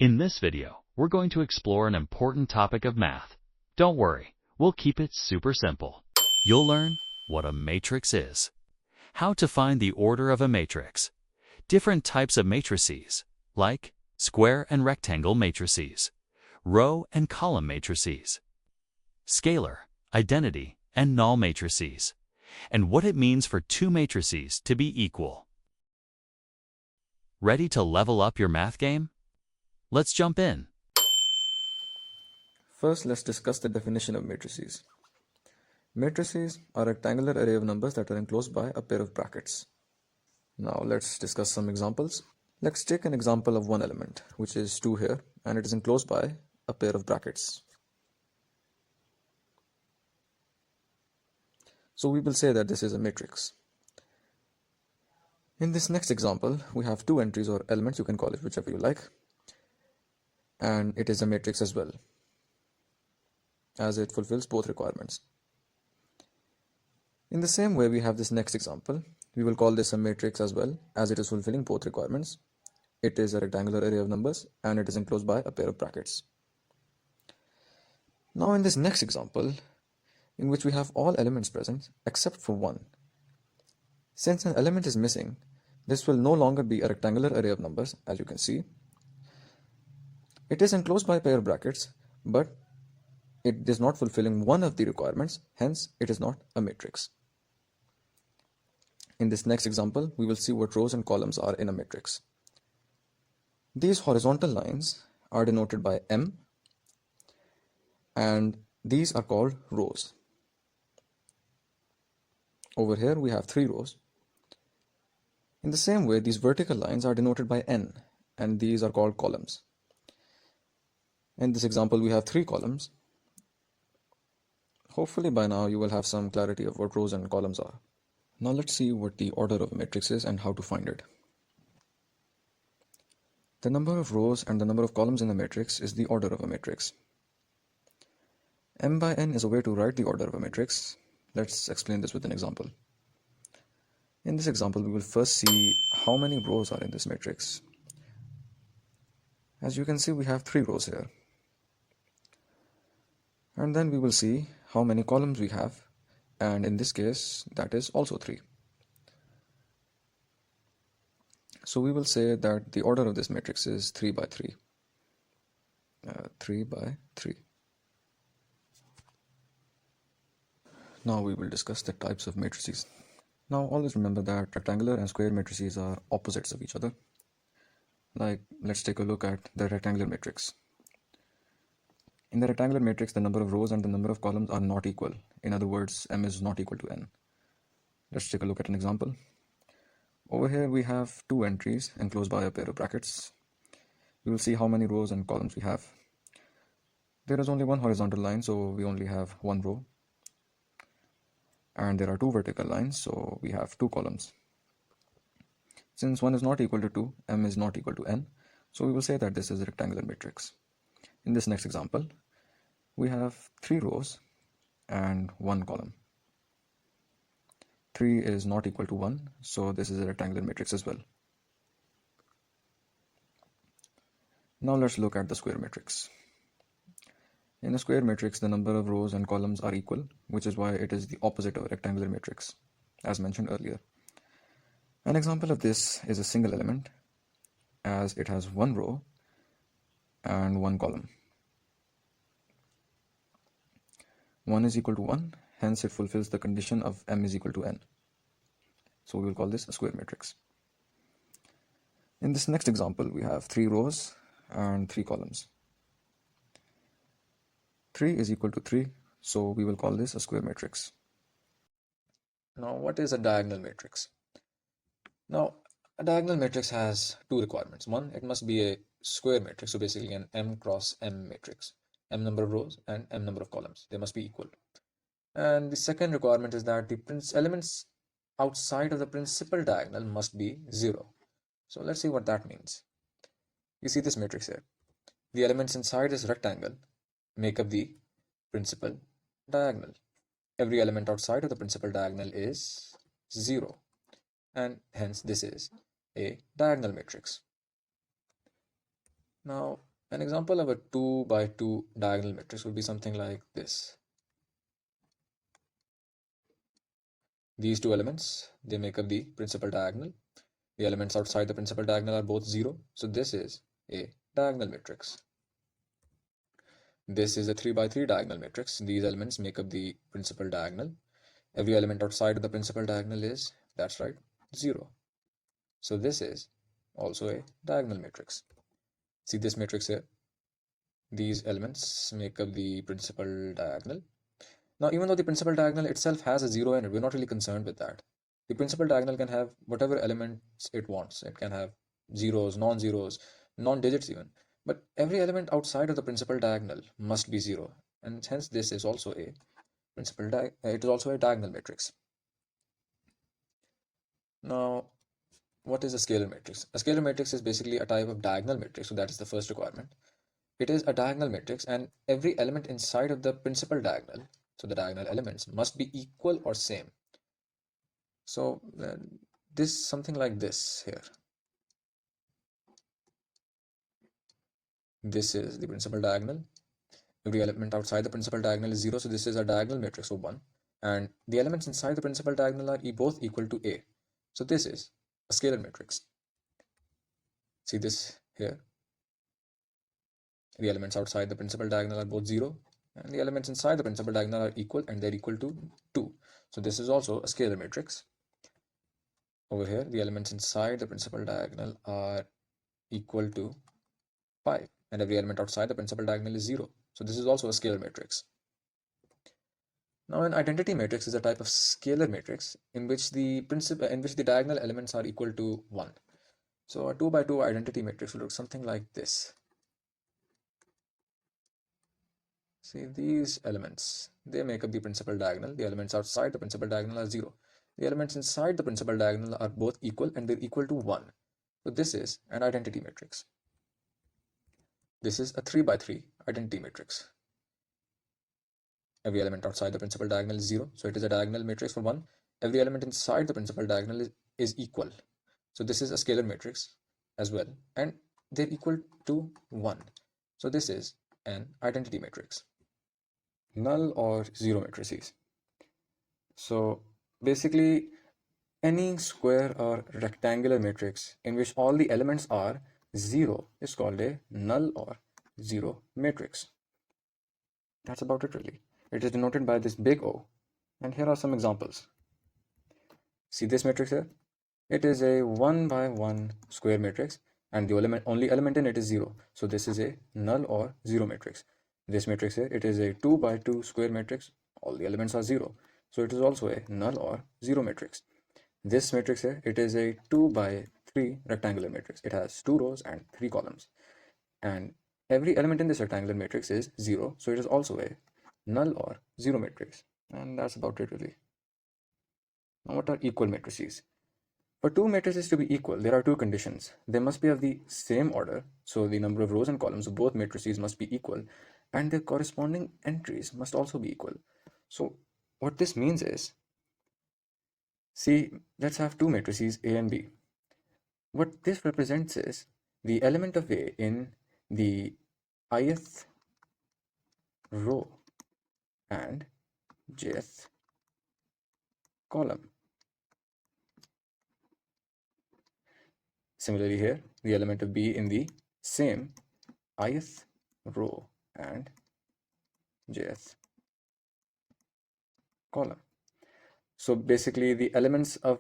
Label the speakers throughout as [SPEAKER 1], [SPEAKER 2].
[SPEAKER 1] In this video, we're going to explore an important topic of math. Don't worry, we'll keep it super simple. You'll learn what a matrix is, how to find the order of a matrix, different types of matrices, like square and rectangle matrices, row and column matrices, scalar, identity, and null matrices, and what it means for two matrices to be equal. Ready to level up your math game? Let's jump in.
[SPEAKER 2] First, let's discuss the definition of matrices. Matrices are a rectangular array of numbers that are enclosed by a pair of brackets. Now let's discuss some examples. Let's take an example of one element, which is 2 here, and it is enclosed by a pair of brackets. So we will say that this is a matrix. In this next example, we have 2 entries or elements, you can call it whichever you like, and it is a matrix as well, as it fulfills both requirements. In the same way, we have this next example. We will call this a matrix as well, as it is fulfilling both requirements. It is a rectangular array of numbers and it is enclosed by a pair of brackets. Now in this next example, in which we have all elements present except for one. Since an element is missing, this will no longer be a rectangular array of numbers, as you can see. It is enclosed by a pair of brackets, but it is not fulfilling one of the requirements, hence it is not a matrix. In this next example, we will see what rows and columns are in a matrix. These horizontal lines are denoted by M, and these are called rows. Over here we have 3 rows. In the same way, these vertical lines are denoted by N, and these are called columns. In this example, we have 3 columns. Hopefully by now you will have some clarity of what rows and columns are. Now let's see what the order of a matrix is and how to find it. The number of rows and the number of columns in a matrix is the order of a matrix. M by N is a way to write the order of a matrix. Let's explain this with an example. In this example, we will first see how many rows are in this matrix. As you can see, we have 3 rows here. And then we will see how many columns we have, and in this case that is also 3. So we will say that the order of this matrix is 3 by 3. 3 by 3. Now we will discuss the types of matrices. Now always remember that rectangular and square matrices are opposites of each other. Like, let's take a look at the rectangular matrix. In the rectangular matrix, the number of rows and the number of columns are not equal. In other words, M is not equal to N. Let's take a look at an example. Over here we have 2 entries enclosed by a pair of brackets. We will see how many rows and columns we have. There is only one horizontal line, so we only have 1 row. And there are 2 vertical lines, so we have 2 columns. Since 1 is not equal to 2, M is not equal to N, so we will say that this is a rectangular matrix. In this next example, we have 3 rows and 1 column. 3 is not equal to 1, so this is a rectangular matrix as well. Now let's look at the square matrix. In a square matrix, the number of rows and columns are equal, which is why it is the opposite of a rectangular matrix, as mentioned earlier. An example of this is a single element, as it has 1 row and 1 column. 1 is equal to 1, hence it fulfills the condition of M is equal to N. So we will call this a square matrix. In this next example, we have 3 rows and 3 columns. 3 is equal to 3, so we will call this a square matrix. Now, what is a diagonal matrix? Now, a diagonal matrix has 2 requirements. One, it must be a square matrix, so basically an M cross M matrix. M number of rows and M number of columns. They must be equal. And the second requirement is that the elements outside of the principal diagonal must be 0. So let's see what that means. You see this matrix here. The elements inside this rectangle make up the principal diagonal. Every element outside of the principal diagonal is 0, and hence this is a diagonal matrix. Now An example of a 2 by 2 diagonal matrix would be something like this. These two elements, they make up the principal diagonal. The elements outside the principal diagonal are both 0. So this is a diagonal matrix. This is a 3 by 3 diagonal matrix. These elements make up the principal diagonal. Every element outside of the principal diagonal is, that's right, 0. So this is also a diagonal matrix. See this matrix here? These elements make up the principal diagonal. Now, even though the principal diagonal itself has a 0 in it, we're not really concerned with that. The principal diagonal can have whatever elements it wants. It can have zeros, non-zeros, non-digits even. But every element outside of the principal diagonal must be 0. And hence this is also a it is also a diagonal matrix. Now, what is a scalar matrix? A scalar matrix is basically a type of diagonal matrix, so that is the first requirement. It is a diagonal matrix, and every element inside of the principal diagonal, so the diagonal elements, must be equal or same. So this something like this here. This is the principal diagonal. Every element outside the principal diagonal is 0, so this is a diagonal matrix of 1. And the elements inside the principal diagonal are both equal to A. So this is a scalar matrix. See this here? The elements outside the principal diagonal are both 0, and the elements inside the principal diagonal are equal, and they're equal to 2. So this is also a scalar matrix. Over here, the elements inside the principal diagonal are equal to 5, and every element outside the principal diagonal is 0. So this is also a scalar matrix. Now, an identity matrix is a type of scalar matrix in which the diagonal elements are equal to 1. So a 2 by 2 identity matrix will look something like this. See, these elements, they make up the principal diagonal. The elements outside the principal diagonal are 0. The elements inside the principal diagonal are both equal, and they're equal to 1. So this is an identity matrix. This is a 3 by 3 identity matrix. Every element outside the principal diagonal is 0, so it is a diagonal matrix for 1. Every element inside the principal diagonal is equal. So this is a scalar matrix as well, and they're equal to 1. So this is an identity matrix. Null or zero matrices. So basically, any square or rectangular matrix in which all the elements are 0 is called a null or zero matrix. That's about it really. It is denoted by this big O, and here are some examples. See this matrix here? It is a 1 by 1 square matrix, and the only element in it is 0. So this is a null or zero matrix. This matrix here, it is a 2 by 2 square matrix. All the elements are 0. So it is also a null or zero matrix. This matrix here, it is a 2 by 3 rectangular matrix. It has 2 rows and 3 columns. And every element in this rectangular matrix is 0. So it is also a null or zero matrix. And that's about it really. Now what are equal matrices? For two matrices to be equal, there are two conditions. They must be of the same order, so the number of rows and columns of both matrices must be equal, and their corresponding entries must also be equal. So what this means is, see, let's have two matrices A and B. What this represents is the element of A in the ith row and jth column. Similarly here, the element of B in the same ith row and jth column. So basically the element of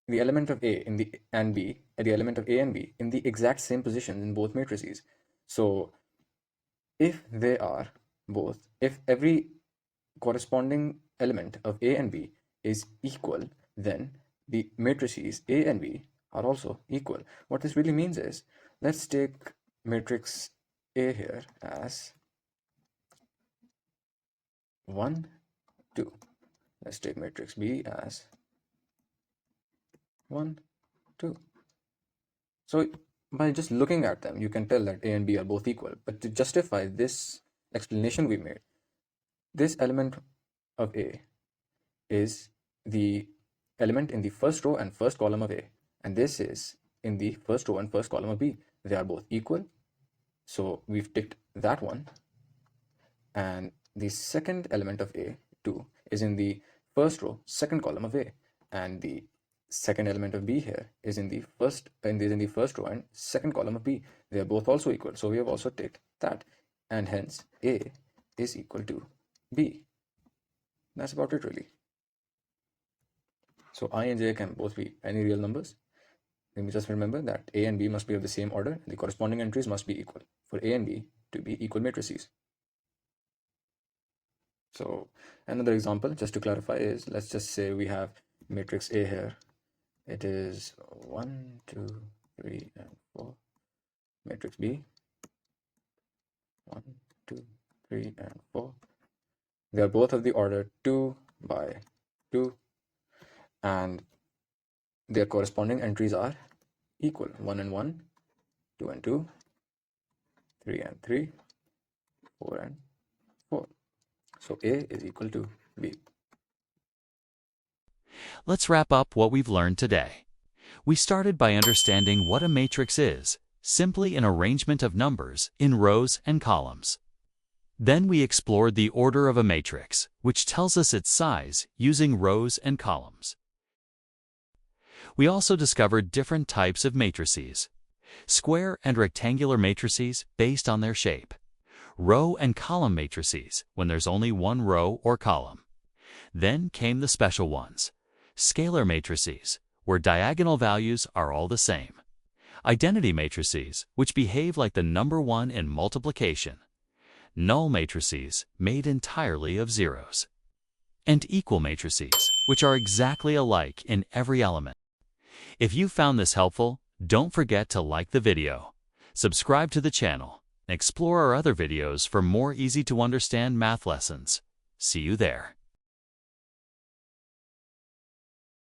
[SPEAKER 2] A in the and B, the element of A and B in the exact same position in both matrices. So if they are both, if every corresponding element of A and B is equal, then the matrices A and B are also equal. What this really means is, let's take matrix A here as 1, 2. Let's take matrix B as 1, 2. So by just looking at them, you can tell that A and B are both equal. But to justify this explanation we made, this element of A is the element in the first row and first column of A, and this is in the first row and first column of B. They are both equal, So we've ticked that one. And the second element of A, 2, is in the first row, second column of A. And the second element of B here is in the first row and second column of B. They are both also equal. So we have also ticked that. And hence A is equal to B. That's about it really. So I and J can both be any real numbers. Let me just remember that A and B must be of the same order and the corresponding entries must be equal for A and B to be equal matrices. So another example, just to clarify, is let's just say we have matrix A here. It is 1, 2, 3, and 4. Matrix B, 1, 2, 3, and 4. They are both of the order 2 by 2, and their corresponding entries are equal: 1 and 1, 2 and 2, 3 and 3, 4 and 4. So A is equal to B.
[SPEAKER 1] Let's wrap up what we've learned today. We started by understanding what a matrix is, simply an arrangement of numbers in rows and columns. Then we explored the order of a matrix, which tells us its size using rows and columns. We also discovered different types of matrices: square and rectangular matrices based on their shape, row and column matrices when there's only one row or column. Then came the special ones: scalar matrices, where diagonal values are all the same; identity matrices, which behave like the number 1 in multiplication; null matrices, made entirely of zeros; and equal matrices, which are exactly alike in every element. If you found this helpful, don't forget to like the video, subscribe to the channel, and explore our other videos for more easy-to-understand math lessons. See you there.